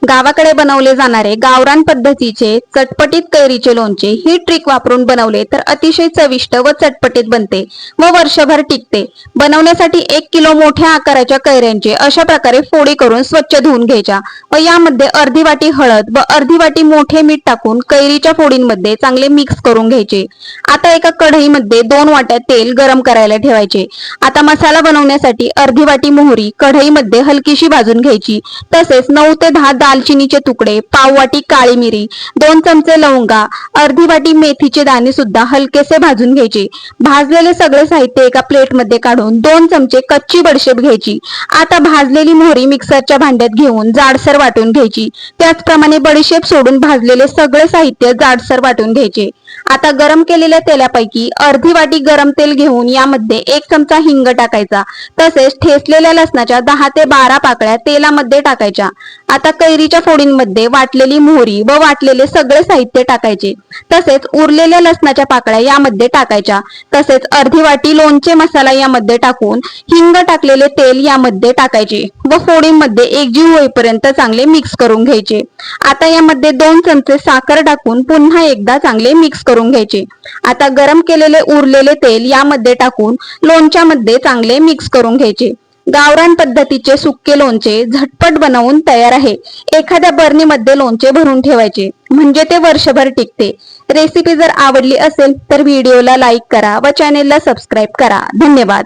गावाकडे बनवले जाणारे गावरान पद्धतीचे चटपटीत कैरीचे लोणचे ही ट्रिक वापरून बनवले तर अतिशय चविष्ट व चटपटीत बनते व वर्षभर टिकते। बनवण्यासाठी 1 किलो मोठ्या आकाराच्या कैऱ्यांचे अशा प्रकारे फोडी करून स्वच्छ धुवून घ्यायच्या व यामध्ये अर्धी वाटी हळद व अर्धी वाटी मोठे मीठ टाकून कैरीच्या फोडींमध्ये चांगले मिक्स करून घ्यायचे। आता एका कढईमध्ये 2 वाट्या तेल गरम करायला ठेवायचे। आता मसाला बनवण्यासाठी अर्धी वाटी मोहरी कढईमध्ये हलकीशी भाजून घ्यायची। तसेच 9 ते 10 दालचिनीचे तुकडे, पाव वाटी काळी मिरी, 2 चमचे लवंगा, अर्धी वाटी मेथीचे दाणे सुद्धा हलकेसे भाजून घ्यायचे। भाजलेले सगळे साहित्य एका प्लेटमध्ये काढून 2 चमचे कच्ची बडीशेप घ्यायची। आता भाजलेली मोहरी मिक्सरच्या भांड्यात घेऊन जाडसर वाटून घ्यायची। त्याचप्रमाणे बडीशेप सोडून भाजलेले सगळे साहित्य जाडसर वाटून घ्यायचे। आता गरम केलेल्या तेलापैकी अर्धी वाटी गरम तेल घेऊन यामध्ये 1 चमचा हिंग टाकायचा। तसेच ठेचलेल्या लसणाच्या 10 ते 12 पाकळ्या तेलामध्ये टाकायच्या। आता कैरीच्या फोडींमध्ये वाटलेली मोहरी व वाटलेले सगळे साहित्य टाकायचे। तसेच उरलेल्या लसणाच्या पाकळ्या यामध्ये टाकायच्या। तसेच अर्धी वाटी लोणचे मसाला यामध्ये टाकून हिंग टाकलेले तेल यामध्ये टाकायचे व फोडींमध्ये एकजीव होईपर्यंत चांगले मिक्स करून घ्यायचे। आता यामध्ये 2 चमचे साखर टाकून पुन्हा एकदा चांगले मिक्स करून घ्यायचे। आता गरम केलेले उरलेले तेल यामध्ये टाकून लोणच्यामध्ये चांगले मिक्स करून घ्यायचे। गावरान पद्धतीचे सुक्के लोणचे झटपट बनवून तयार आहे। एखाद्या बरणीमध्ये लोणचे भरून ठेवायचे म्हणजे ते वर्षभर टिकते। रेसिपी जर आवडली असेल तर व्हिडिओला लाईक करा व चॅनेलला सबस्क्राईब करा। धन्यवाद।